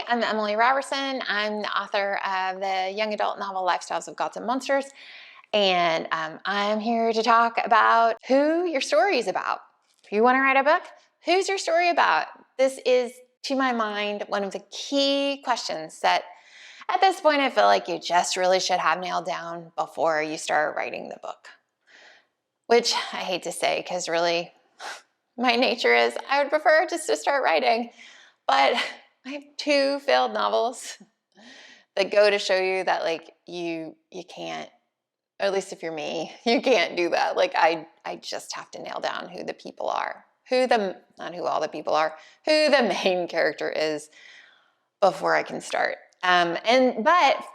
I'm Emily Roberson. I'm the author of the young adult novel Lifestyles of Gods and Monsters, and I'm here to talk about who your story is about. If you want to write a book, who's your story about? This is, to my mind, one of the key questions that at this point I feel like you just really should have nailed down before you start writing the book. Which I hate to say, because really my nature is I would prefer just to start writing. But I have 2 failed novels that go to show you that, like, you can't, or at least if you're me, you can't do that. Like, I just have to nail down who the people are, not who all the people are, who the main character is before I can start. But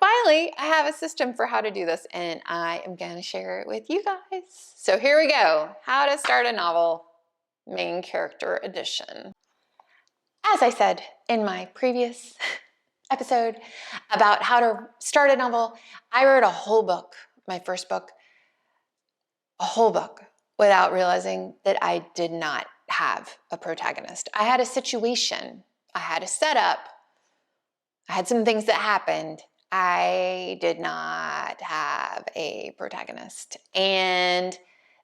finally, I have a system for how to do this, and I am going to share it with you guys. So here we go. How to start a novel, main character edition. As I said in my previous episode about how to start a novel, I wrote a whole book, my first book, a whole book, without realizing that I did not have a protagonist. I had a situation, I had a setup, I had some things that happened. I did not have a protagonist. And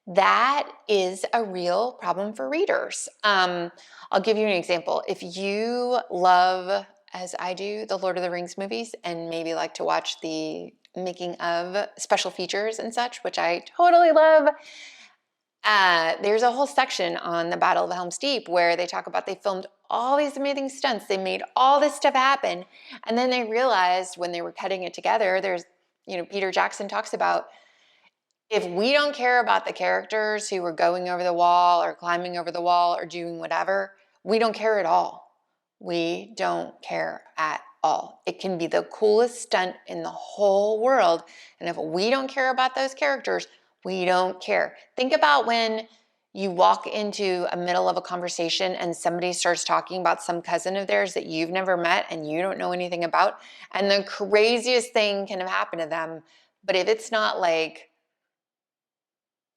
that is a real problem for readers. I'll give you an example. If you love, as I do, the Lord of the Rings movies and maybe like to watch the making of special features and such, which I totally love, there's a whole section on the Battle of Helm's Deep where they talk about they filmed all these amazing stunts. They made all this stuff happen. And then they realized when they were cutting it together, Peter Jackson talks about, if we don't care about the characters who were going over the wall or climbing over the wall or doing whatever, we don't care at all. We don't care at all. It can be the coolest stunt in the whole world. And if we don't care about those characters, we don't care. Think about when you walk into a middle of a conversation and somebody starts talking about some cousin of theirs that you've never met and you don't know anything about, and the craziest thing can have happened to them. But if it's not like,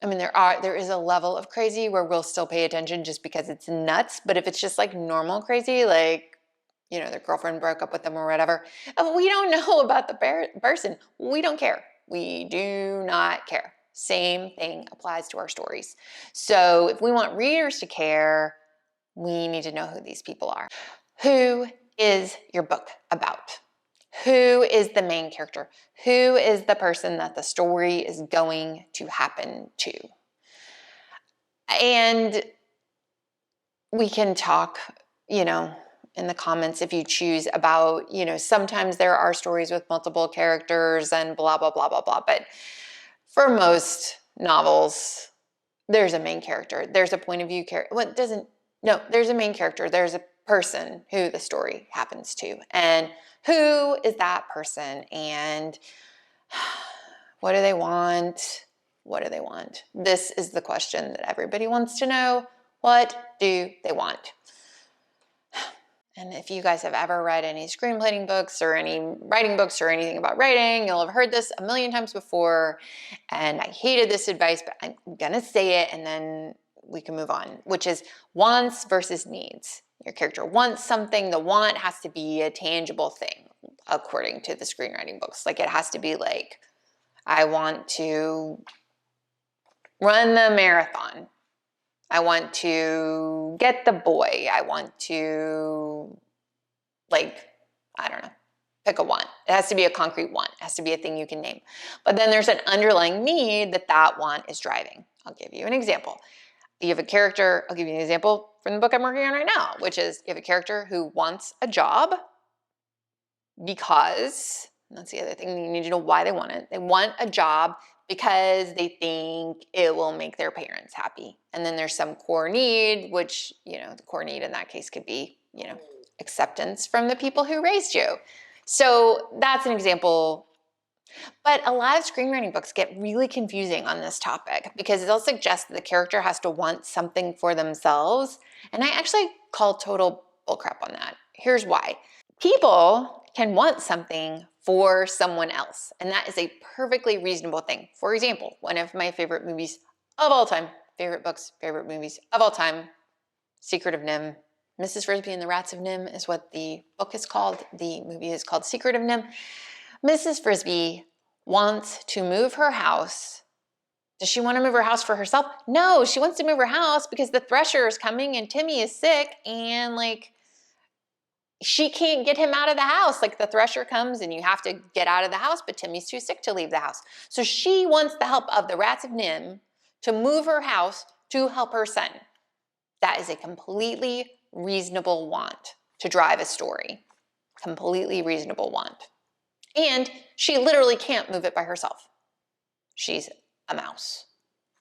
there is a level of crazy where we'll still pay attention just because it's nuts. But if it's just like normal crazy, like, their girlfriend broke up with them or whatever, if we don't know about the person, we don't care. We do not care. Same thing applies to our stories. So if we want readers to care, we need to know who these people are. Who is your book about? Who is the main character? Who is the person that the story is going to happen to? And we can talk, in the comments if you choose about, sometimes there are stories with multiple characters and blah, blah, blah, blah, blah. But for most novels, there's a main character. There's a point of view character. There's a main character. There's a person who the story happens to. And who is that person? And what do they want? What do they want? This is the question that everybody wants to know. What do they want? And if you guys have ever read any screenwriting books or any writing books or anything about writing, you'll have heard this a million times before. And I hated this advice, but I'm going to say it and then we can move on, which is wants versus needs. Your character wants something. The want has to be a tangible thing, according to the screenwriting books. Like, it has to be like, I want to run the marathon. I want to get the boy. I want to, pick a want. It has to be a concrete want. It has to be a thing you can name. But then there's an underlying need that want is driving. I'll give you an example. I'll give you an example from the book I'm working on right now, which is you have a character who wants a job because, that's the other thing, you need to know why they want it. They want a job because they think it will make their parents happy. And then there's some core need, which, the core need in that case could be, acceptance from the people who raised you. So that's an example. But a lot of screenwriting books get really confusing on this topic because they'll suggest that the character has to want something for themselves. And I actually call total bullcrap on that. Here's why. People can want something for someone else, and that is a perfectly reasonable thing. For example, one of my favorite movies of all time, favorite books, favorite movies of all time, Secret of NIMH, Mrs. Firsby and the Rats of Nim is what the book is called. The movie is called Secret of Nim. Mrs. Firsby wants to move her house. Does she want to move her house for herself? No, she wants to move her house because the thresher is coming and Timmy is sick and like she can't get him out of the house. Like the thresher comes and you have to get out of the house, but Timmy's too sick to leave the house. So she wants the help of the Rats of Nim to move her house to help her son. That is a completely reasonable want to drive a story. Completely reasonable want. And she literally can't move it by herself. She's a mouse.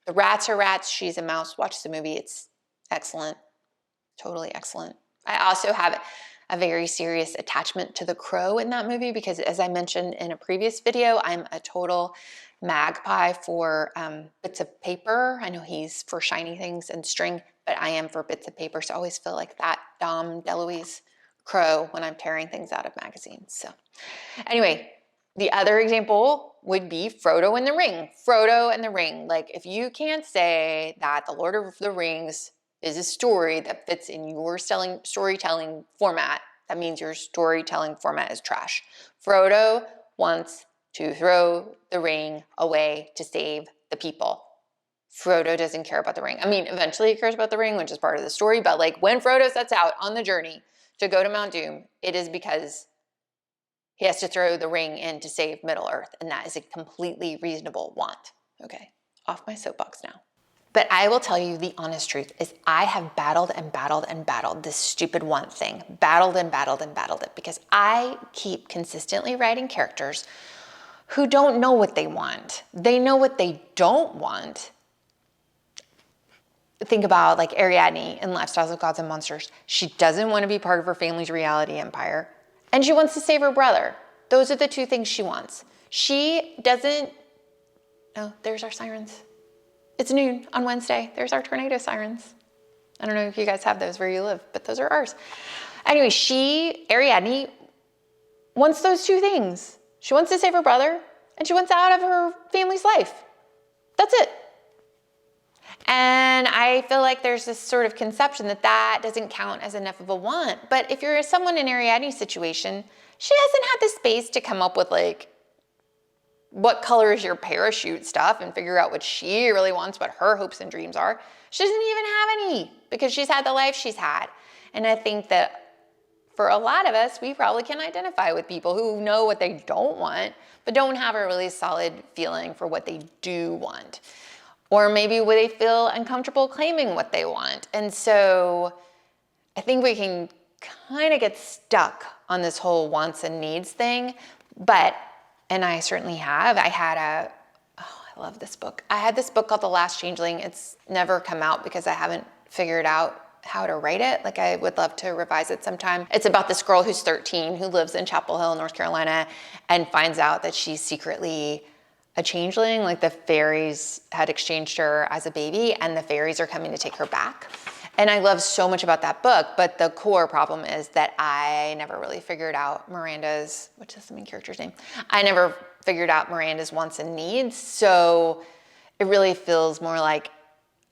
The rats are rats. She's a mouse. Watch the movie. It's excellent. Totally excellent. I also have a very serious attachment to the crow in that movie because, as I mentioned in a previous video, I'm a total magpie for bits of paper. I know he's for shiny things and string, but I am for bits of paper. So I always feel like that Dom DeLuise crow when I'm tearing things out of magazines. So anyway, the other example would be Frodo and the Ring. Frodo and the Ring. Like if you can't say that The Lord of the Rings is a story that fits in your storytelling format, that means your storytelling format is trash. Frodo wants to throw the ring away to save the people. Frodo doesn't care about the ring. I mean, eventually he cares about the ring, which is part of the story, but like when Frodo sets out on the journey to go to Mount Doom, it is because he has to throw the ring in to save Middle-earth, and that is a completely reasonable want. Okay, off my soapbox now. But I will tell you the honest truth is I have battled and battled and battled this stupid want thing. Battled and battled and battled it because I keep consistently writing characters who don't know what they want. They know what they don't want. Think about like Ariadne in Lifestyles of Gods and Monsters. She doesn't want to be part of her family's reality empire, and she wants to save her brother. Those are the two things she wants. She doesn't, oh, there's our sirens. It's noon on Wednesday. There's our tornado sirens. I don't know if you guys have those where you live, but those are ours. Anyway, Ariadne, wants those two things. She wants to save her brother, and she wants out of her family's life. That's it. And I feel like there's this sort of conception that that doesn't count as enough of a want. But if you're someone in Ariadne's situation, she hasn't had the space to come up with like, what color is your parachute stuff and figure out what she really wants, what her hopes and dreams are. She doesn't even have any because she's had the life she's had. And I think that for a lot of us, we probably can identify with people who know what they don't want, but don't have a really solid feeling for what they do want. Or maybe they feel uncomfortable claiming what they want. And so I think we can kind of get stuck on this whole wants and needs thing, and I certainly have. I love this book. I had this book called The Last Changeling. It's never come out because I haven't figured out how to write it. Like I would love to revise it sometime. It's about this girl who's 13 who lives in Chapel Hill, North Carolina, and finds out that she's secretly a changeling. Like the fairies had exchanged her as a baby and the fairies are coming to take her back. And I love so much about that book, but the core problem is that I never really figured out Miranda's, which is the main character's name. I never figured out Miranda's wants and needs. So it really feels more like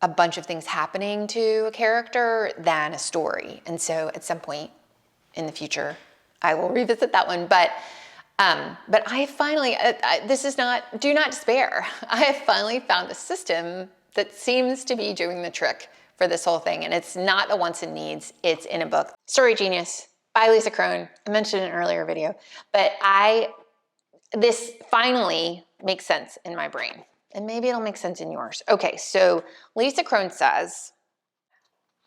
a bunch of things happening to a character than a story. And so at some point in the future, I will revisit that one. But I finally, this is not, do not despair. I have finally found a system that seems to be doing the trick for this whole thing. And it's not the wants and needs, it's in a book. Story Genius by Lisa Crone. I mentioned in an earlier video, but this finally makes sense in my brain. And maybe it'll make sense in yours. Okay, so Lisa Crone says,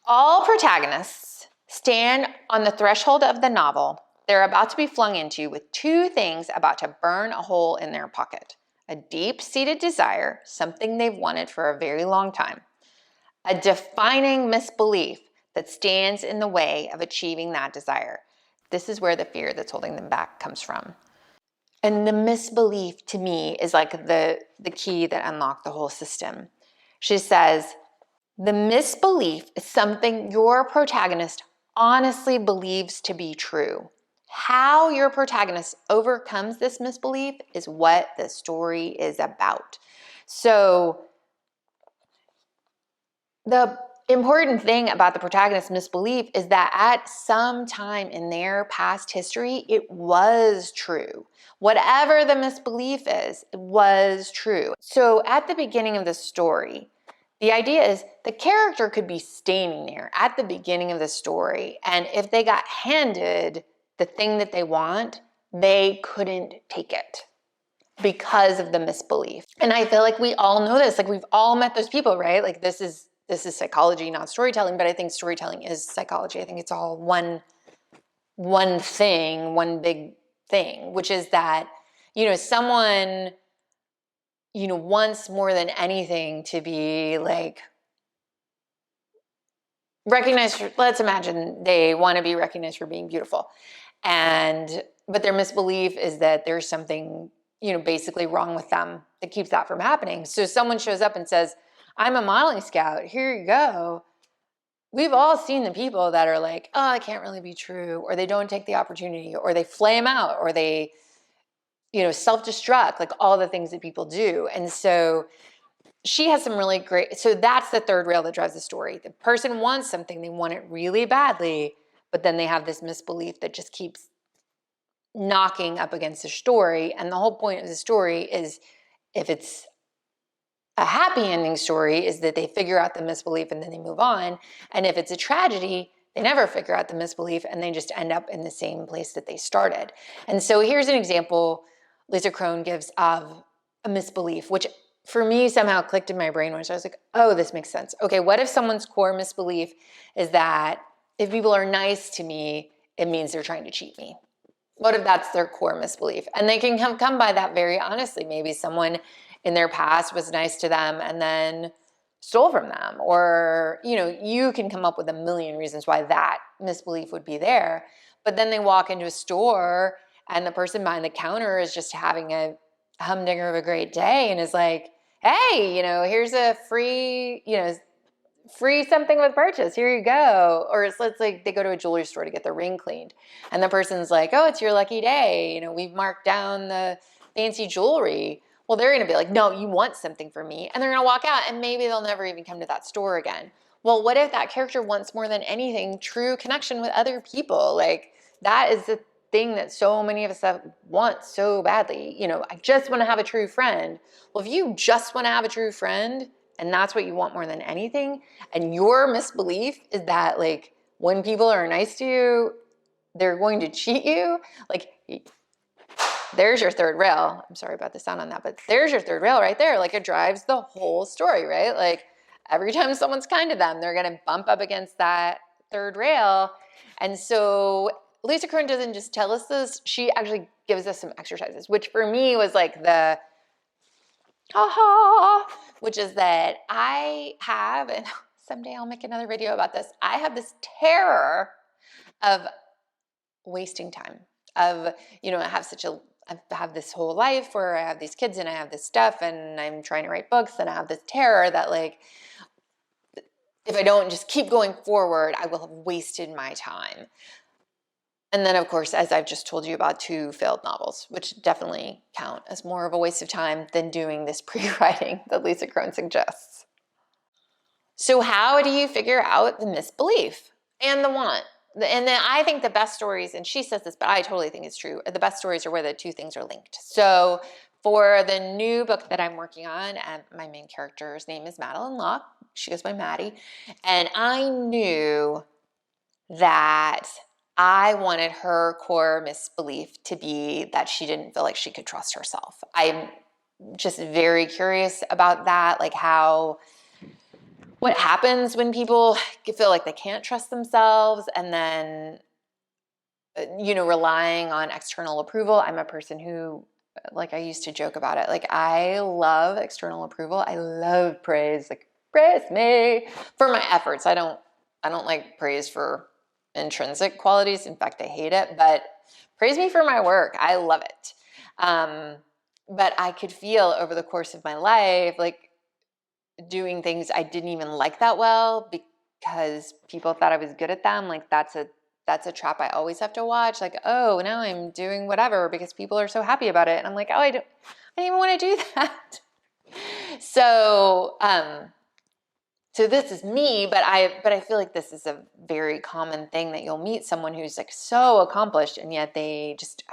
all protagonists stand on the threshold of the novel they're about to be flung into with two things about to burn a hole in their pocket. A deep-seated desire, something they've wanted for a very long time. A defining misbelief that stands in the way of achieving that desire. This is where the fear that's holding them back comes from. And the misbelief to me is like the key that unlocked the whole system. She says, the misbelief is something your protagonist honestly believes to be true. How your protagonist overcomes this misbelief is what the story is about. So important thing about the protagonist's misbelief is that at some time in their past history, it was true. Whatever the misbelief is, it was true. So at the beginning of the story, the idea is the character could be standing there at the beginning of the story, and if they got handed the thing that they want, they couldn't take it because of the misbelief. And I feel like we all know this. Like, we've all met those people, right? Like, this is psychology, not storytelling, but I think storytelling is psychology. I think it's all one thing, one big thing, which is that, someone, wants more than anything to be like recognized for, let's imagine they want to be recognized for being beautiful. But their misbelief is that there's something, basically wrong with them that keeps that from happening. So someone shows up and says, I'm a modeling scout, here you go. We've all seen the people that are like, oh, it can't really be true, or they don't take the opportunity, or they flame out, or they, self-destruct, like all the things that people do. And so she has some really great, so that's the third rail that drives the story. The person wants something, they want it really badly, but then they have this misbelief that just keeps knocking up against the story. And the whole point of the story is, if it's a happy ending story, is that they figure out the misbelief and then they move on. And if it's a tragedy, they never figure out the misbelief and they just end up in the same place that they started. And so here's an example Lisa Crone gives of a misbelief, which for me somehow clicked in my brain, which I was like, oh, this makes sense. Okay, what if someone's core misbelief is that if people are nice to me, it means they're trying to cheat me? What if that's their core misbelief? And they can come by that very honestly. Maybe someone in their past was nice to them and then stole from them. Or, you can come up with a million reasons why that misbelief would be there. But then they walk into a store and the person behind the counter is just having a humdinger of a great day and is like, hey, here's a free, free something with purchase, here you go. Or it's like they go to a jewelry store to get their ring cleaned and the person's like, oh, it's your lucky day, we've marked down the fancy jewelry. Well, they're going to be like, no, you want something from me, and they're going to walk out and maybe they'll never even come to that store again. Well, what if that character wants more than anything true connection with other people? Like, that is the thing that so many of us want so badly. I just want to have a true friend. Well, if you just want to have a true friend and that's what you want more than anything, and your misbelief is that, like, when people are nice to you, they're going to cheat you, like, there's your third rail. I'm sorry about the sound on that, but there's your third rail right there. Like, it drives the whole story, right? Like, every time someone's kind to them, they're going to bump up against that third rail. And so Lisa Crone doesn't just tell us this, she actually gives us some exercises, which for me was like the aha, which is that I have, and someday I'll make another video about this, I have this terror of wasting time, of, I have this whole life where I have these kids and I have this stuff and I'm trying to write books, and I have this terror that, like, if I don't just keep going forward, I will have wasted my time. And then, of course, as I've just told you about 2 failed novels, which definitely count as more of a waste of time than doing this pre-writing that Lisa Crone suggests. So how do you figure out the misbelief and the want? And then I think the best stories, and she says this, but I totally think it's true, the best stories are where the 2 things are linked. So for the new book that I'm working on, my main character's name is Madeline Locke. She goes by Maddie. And I knew that I wanted her core misbelief to be that she didn't feel like she could trust herself. I'm just very curious about that, like what happens when people feel like they can't trust themselves, and then, relying on external approval. I'm a person who, like, I used to joke about it. Like, I love external approval. I love praise. Like, praise me for my efforts. I don't like praise for intrinsic qualities. In fact, I hate it, but praise me for my work. I love it. But I could feel over the course of my life, like, doing things I didn't even like that well because people thought I was good at them. Like, that's a trap I always have to watch. Like, oh, now I'm doing whatever because people are so happy about it. And I'm like, oh, I didn't even want to do that. So So this is me, but I feel like this is a very common thing that you'll meet someone who's like so accomplished and yet they just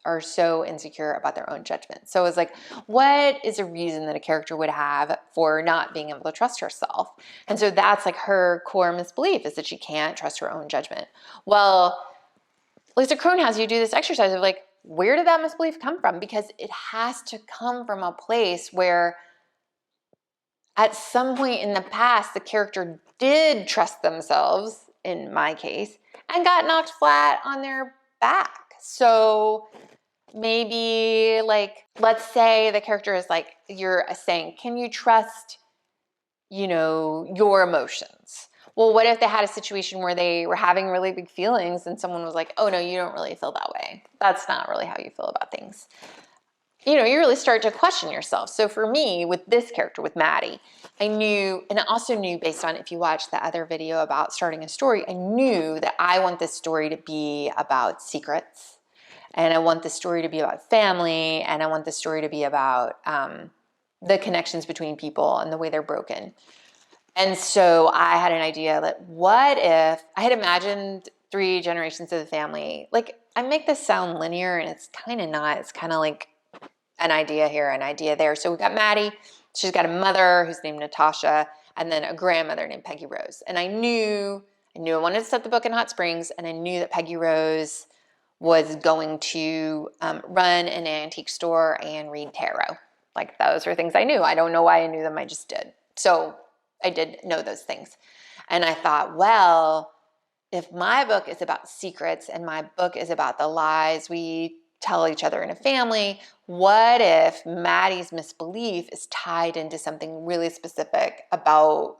are so insecure about their own judgment. So it's like, what is a reason that a character would have for not being able to trust herself? And so that's like her core misbelief, is that she can't trust her own judgment. Well, Lisa Krohn has you do this exercise of like, where did that misbelief come from? Because it has to come from a place where at some point in the past, the character did trust themselves, in my case, and got knocked flat on their back. So maybe, like, let's say the character is like, you're saying, can you trust, your emotions? Well, what if they had a situation where they were having really big feelings and someone was like, oh no, you don't really feel that way. That's not really how you feel about things. You really start to question yourself. So for me, with this character, with Maddie, I knew, and I also knew based on, if you watch the other video about starting a story, I knew that I want this story to be about secrets, and I want this story to be about family, and I want this story to be about the connections between people and the way they're broken. And so I had an idea that what if, I had imagined 3 generations of the family. Like, I make this sound linear, and it's kind of not. It's kind of like an idea here, an idea there. So we got Maddie. She's got a mother who's named Natasha, and then a grandmother named Peggy Rose. And I knew I wanted to set the book in Hot Springs, and I knew that Peggy Rose was going to run an antique store and read tarot. Like, those were things I knew. I don't know why I knew them. I just did. So I did know those things. And I thought, well, if my book is about secrets and my book is about the lies we tell each other in a family, what if Maddie's misbelief is tied into something really specific about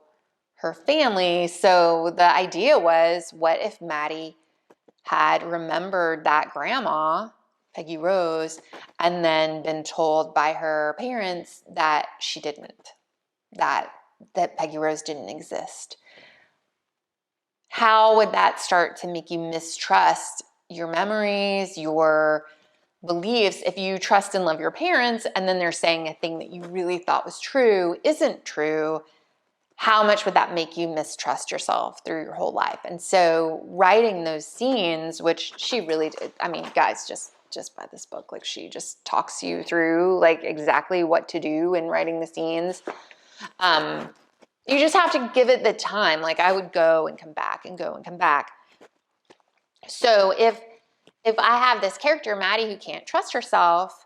her family? So the idea was, what if Maddie had remembered that grandma, Peggy Rose, and then been told by her parents that she didn't, that Peggy Rose didn't exist? How would that start to make you mistrust your memories, your beliefs? If you trust and love your parents and then they're saying a thing that you really thought was true isn't true, how much would that make you mistrust yourself through your whole life? And so writing those scenes, which she really did, I mean, guys, just by this book, like, she just talks you through like exactly what to do in writing the scenes. You just have to give it the time. Like, I would go and come back and go and come back. So if I have this character, Maddie, who can't trust herself,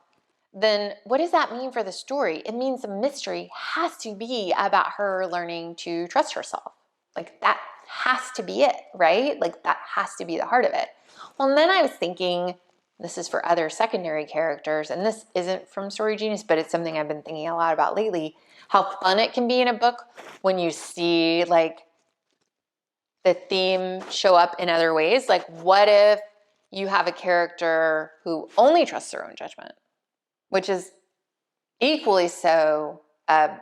then what does that mean for the story? It means the mystery has to be about her learning to trust herself. Like, that has to be it, right? Like, that has to be the heart of it. Well, and then I was thinking, this is for other secondary characters, and this isn't from Story Genius, but it's something I've been thinking a lot about lately, how fun it can be in a book when you see like the theme show up in other ways. Like, what if you have a character who only trusts their own judgment, which is equally so a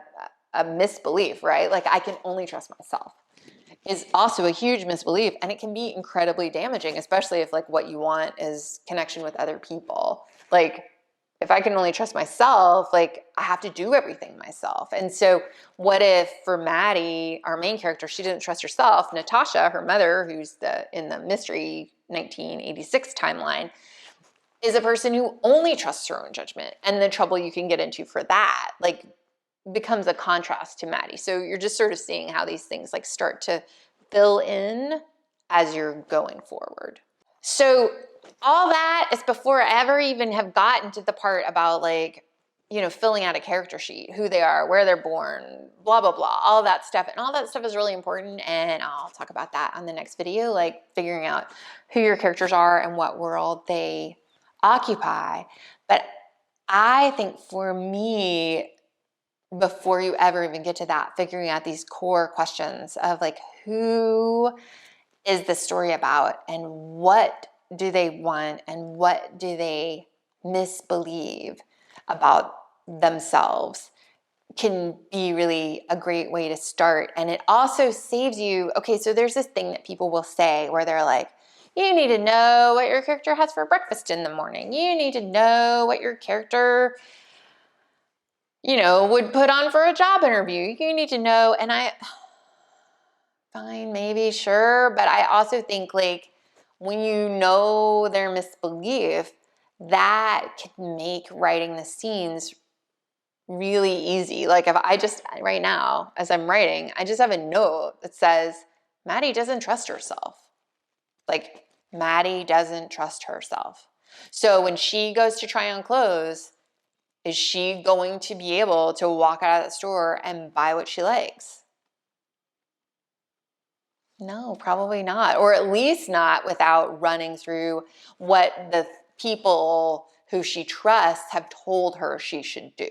misbelief, right? Like, I can only trust myself is also a huge misbelief, and it can be incredibly damaging, especially if like what you want is connection with other people. Like, if I can only trust myself, like, I have to do everything myself. And so what if for Maddie, our main character, she didn't trust herself? Natasha, her mother, who's in the mystery 1986 timeline, is a person who only trusts her own judgment. And the trouble you can get into for that, like, becomes a contrast to Maddie. So you're just sort of seeing how these things like start to fill in as you're going forward. So all that is before I ever even have gotten to the part about like, filling out a character sheet, who they are, where they're born, blah, blah, blah, all that stuff. And all that stuff is really important. And I'll talk about that on the next video, like figuring out who your characters are and what world they occupy. But I think for me, before you ever even get to that, figuring out these core questions of like, who is the story about, and what do they want, and what do they misbelieve about themselves, can be really a great way to start. And it also saves you, okay, so there's this thing that people will say where they're like, you need to know what your character has for breakfast in the morning. You need to know what your character would put on for a job interview. You need to know. And fine, maybe, sure. But I also think like when you know their misbelief, that can make writing the scenes really easy. Like if I just, right now, as I'm writing, I just have a note that says, Maddie doesn't trust herself. Like Maddie doesn't trust herself. So when she goes to try on clothes, is she going to be able to walk out of the store and buy what she likes? No, probably not. Or at least not without running through what the people who she trusts have told her she should do,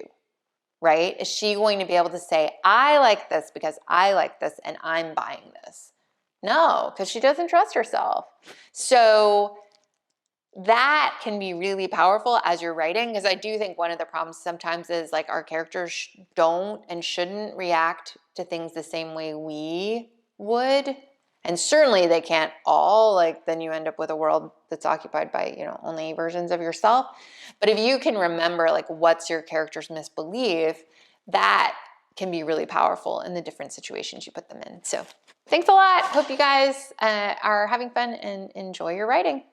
right? Is she going to be able to say, I like this because I like this and I'm buying this? No, because she doesn't trust herself. So that can be really powerful as you're writing, because I do think one of the problems sometimes is like our characters don't and shouldn't react to things the same way we would. And certainly they can't all, like then you end up with a world that's occupied by, you know, only versions of yourself. But if you can remember like what's your character's misbelief, that can be really powerful in the different situations you put them in. So thanks a lot. Hope you guys are having fun and enjoy your writing.